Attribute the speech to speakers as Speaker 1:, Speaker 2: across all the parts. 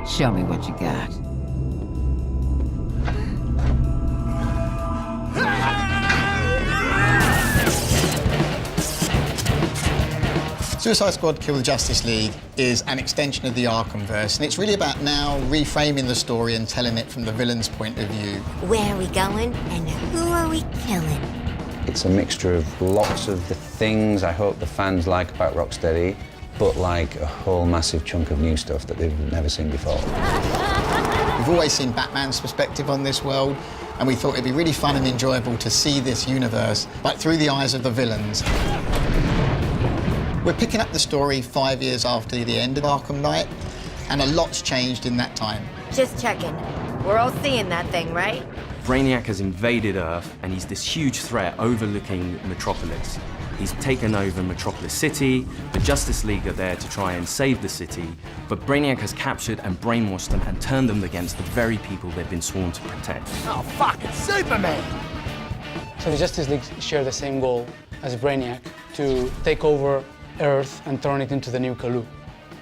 Speaker 1: Show me what you got.
Speaker 2: Suicide Squad Kill the Justice League is an extension of the Arkhamverse, and it's really about now reframing the story and telling it from the villain's point of view.
Speaker 3: Where are we going, and who are we killing?
Speaker 4: It's a mixture of lots of the things I hope the fans like about Rocksteady, but like a whole massive chunk of new stuff that they've never seen before.
Speaker 2: We've always seen Batman's perspective on this world, and we thought it'd be really fun and enjoyable to see this universe, but through the eyes of the villains. We're picking up the story 5 years after the end of Arkham Knight, and a lot's changed in that time.
Speaker 3: Just checking. We're all seeing that thing, right?
Speaker 5: Brainiac has invaded Earth, and he's this huge threat overlooking Metropolis. He's taken over Metropolis City. The Justice League are there to try and save the city, but Brainiac has captured and brainwashed them and turned them against the very people they've been sworn to protect.
Speaker 6: Oh, fuck, it's Superman!
Speaker 7: So the Justice League share the same goal as Brainiac, to take over Earth and turn it into the new Kalu.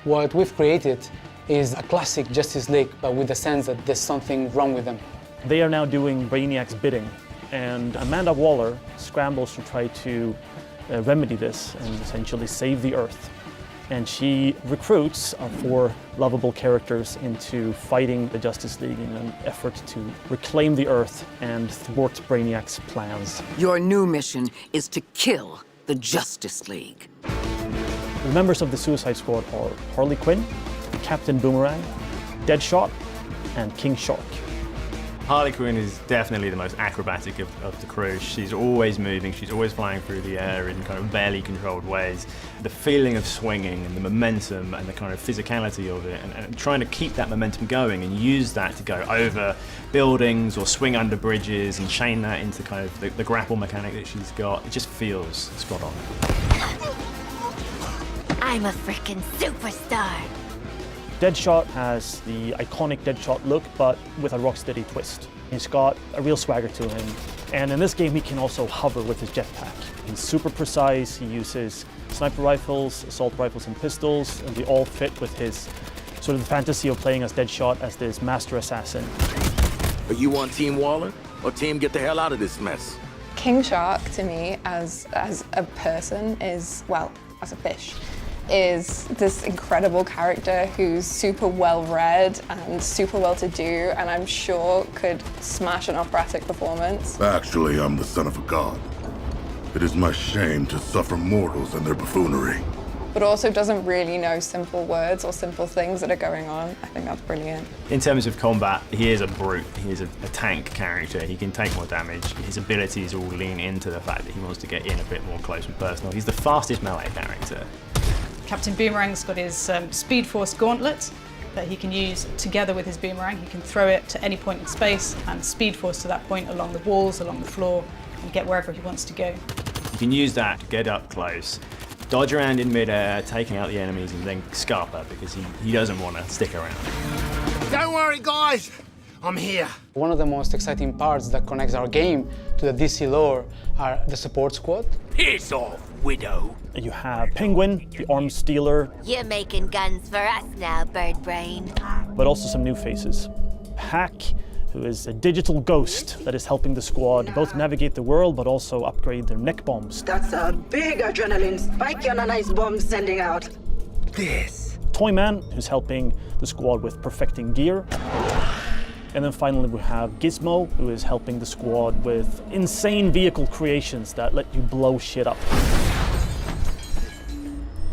Speaker 7: What we've created is a classic Justice League, but with the sense that there's something wrong with them.
Speaker 8: They are now doing Brainiac's bidding, and Amanda Waller scrambles to try to remedy this and essentially save the Earth. And she recruits 4 lovable characters into fighting the Justice League in an effort to reclaim the Earth and thwart Brainiac's plans.
Speaker 1: Your new mission is to kill the Justice League.
Speaker 8: The members of the Suicide Squad are Harley Quinn, Captain Boomerang, Deadshot, and King Shark.
Speaker 9: Harley Quinn is definitely the most acrobatic of the crew. She's always moving, she's always flying through the air in kind of barely controlled ways. The feeling of swinging and the momentum and the kind of physicality of it, and trying to keep that momentum going and use that to go over buildings or swing under bridges and chain that into kind of the grapple mechanic that she's got. It just feels spot on.
Speaker 3: I'm a frickin' superstar.
Speaker 8: Deadshot has the iconic Deadshot look, but with a Rocksteady twist. He's got a real swagger to him, and in this game he can also hover with his jetpack. He's super precise, he uses sniper rifles, assault rifles and pistols, and they all fit with his sort of the fantasy of playing as Deadshot as this master assassin.
Speaker 6: Are you on Team Waller, or Team Get the Hell Out of This Mess?
Speaker 10: King Shark, to me, as a person, is, well, as a fish, is this incredible character who's super well-read and super well-to-do, and I'm sure could smash an operatic performance.
Speaker 11: Actually, I'm the son of a god. It is my shame to suffer mortals and their buffoonery.
Speaker 10: But also doesn't really know simple words or simple things that are going on. I think that's brilliant.
Speaker 9: In terms of combat, he is a brute. He is a tank character. He can take more damage. His abilities all lean into the fact that he wants to get in a bit more close and personal. He's the fastest melee character.
Speaker 12: Captain Boomerang's got his Speed Force gauntlet that he can use together with his boomerang. He can throw it to any point in space and Speed Force to that point along the walls, along the floor, and get wherever he wants to go.
Speaker 9: You can use that to get up close, dodge around in midair, taking out the enemies, and then scarper because he doesn't want to stick around.
Speaker 6: Don't worry, guys. I'm here.
Speaker 7: One of the most exciting parts that connects our game to the DC lore are the support squad.
Speaker 6: Piss off, Widow.
Speaker 8: You have Penguin, the arms stealer,
Speaker 3: You're making guns for us now, Bird Brain.
Speaker 8: but also some new faces. Hack, who is a digital ghost that is helping the squad both navigate the world but also upgrade their neck bombs.
Speaker 13: That's a big adrenaline spike on a nice bomb sending out.
Speaker 6: This.
Speaker 8: Toyman, who's helping the squad with perfecting gear. And then finally we have Gizmo, who is helping the squad with insane vehicle creations that let you blow shit up.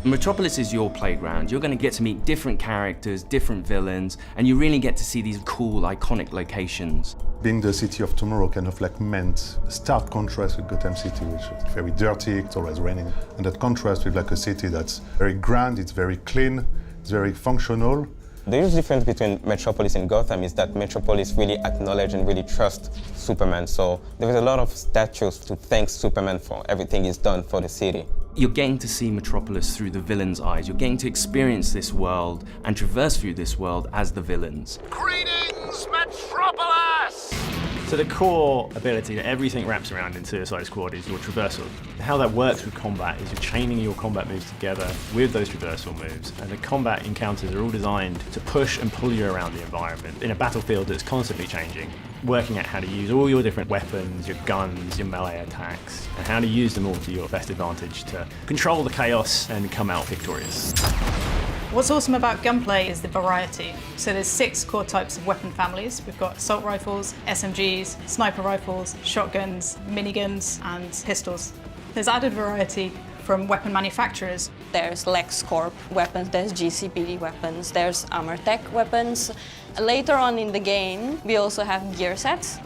Speaker 5: Metropolis is your playground. You're going to get to meet different characters, different villains, and you really get to see these cool, iconic locations.
Speaker 14: Being the city of tomorrow kind of like meant stark contrast with Gotham City, which is very dirty, it's always raining. And that contrast with like a city that's very grand, it's very clean, it's very functional.
Speaker 15: The huge difference between Metropolis and Gotham is that Metropolis really acknowledge and really trust Superman. So there is a lot of statues to thank Superman for everything he's done for the city.
Speaker 5: You're getting to see Metropolis through the villain's eyes. You're getting to experience this world and traverse through this world as the villains.
Speaker 6: Greetings, Metropolis!
Speaker 9: So the core ability that everything wraps around in Suicide Squad is your traversal. How that works with combat is you're chaining your combat moves together with those traversal moves, and the combat encounters are all designed to push and pull you around the environment in a battlefield that's constantly changing, working out how to use all your different weapons, your guns, your melee attacks, and how to use them all to your best advantage to control the chaos and come out victorious.
Speaker 12: What's awesome about gunplay is the variety. So there's 6 core types of weapon families. We've got assault rifles, SMGs, sniper rifles, shotguns, miniguns, and pistols. There's added variety from weapon manufacturers.
Speaker 16: There's LexCorp weapons, there's GCPD weapons, there's Armortech weapons. Later on in the game, we also have gear sets.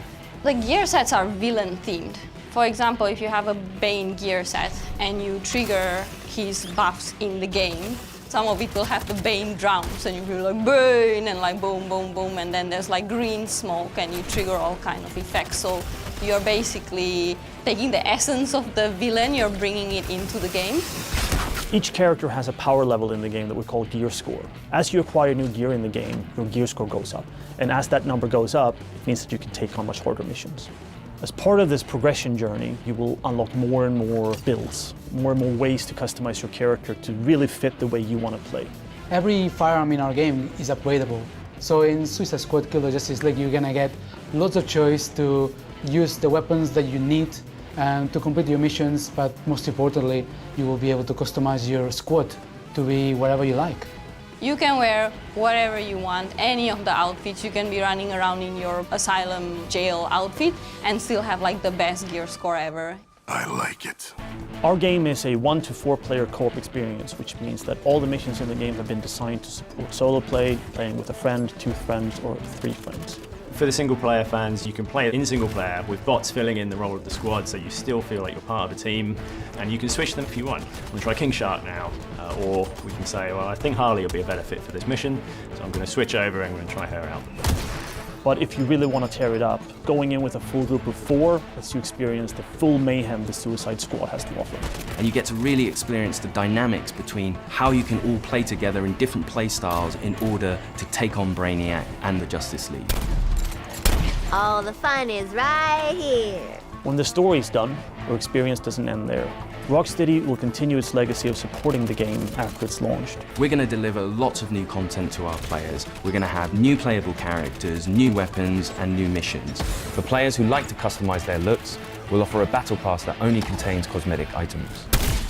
Speaker 16: The gear sets are villain themed. For example, if you have a Bane gear set and you trigger his buffs in the game, some of it will have the Bane drums and you will like Bane and like boom, boom, boom, and then there's like green smoke and you trigger all kind of effects. So you're basically taking the essence of the villain, you're bringing it into the game.
Speaker 8: Each character has a power level in the game that we call gear score. As you acquire new gear in the game, your gear score goes up. And as that number goes up, it means that you can take on much harder missions. As part of this progression journey, you will unlock more and more builds, more and more ways to customize your character to really fit the way you want to play.
Speaker 7: Every firearm in our game is upgradable. So in Suicide Squad Kill the Justice League, you're gonna get lots of choice to use the weapons that you need to complete your missions, but most importantly, you will be able to customize your squad to be whatever you like.
Speaker 16: You can wear whatever you want, any of the outfits. You can be running around in your asylum jail outfit and still have like the best gear score ever.
Speaker 11: I like it.
Speaker 8: Our game is a 1 to 4 player co-op experience, which means that all the missions in the game have been designed to support solo play, playing with a friend, 2 friends, or 3 friends.
Speaker 9: For the single-player fans, you can play it in single-player with bots filling in the role of the squad, so you still feel like you're part of a team, and you can switch them if you want. I'm going to try King Shark now, or we can say, well, I think Harley will be a better fit for this mission, so I'm going to switch over and I'm going to try her out.
Speaker 8: But if you really want to tear it up, going in with a full group of 4 lets you experience the full mayhem the Suicide Squad has to offer.
Speaker 5: And you get to really experience the dynamics between how you can all play together in different play styles in order to take on Brainiac and the Justice League.
Speaker 3: All the fun is right here.
Speaker 8: When the story's done, your experience doesn't end there. Rocksteady will continue its legacy of supporting the game after it's launched.
Speaker 5: We're going to deliver lots of new content to our players. We're going to have new playable characters, new weapons, and new missions. For players who like to customize their looks, we'll offer a battle pass that only contains cosmetic items.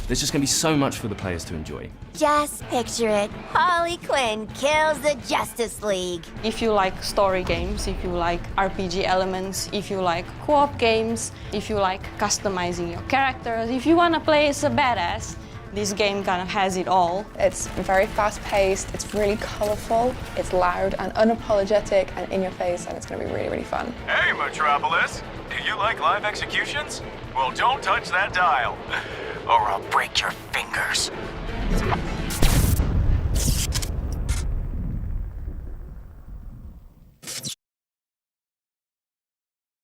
Speaker 5: There's just going to be so much for the players to enjoy.
Speaker 3: Just picture it. Harley Quinn kills the Justice League.
Speaker 16: If you like story games, if you like RPG elements, if you like co-op games, if you like customizing your characters, if you want to play as a badass, this game kind of has it all.
Speaker 10: It's very fast-paced, it's really colourful, it's loud and unapologetic and in your face, and it's going to be really, really fun.
Speaker 17: Hey, Metropolis! Do you like live executions? Well, don't touch that dial, or I'll break your fingers.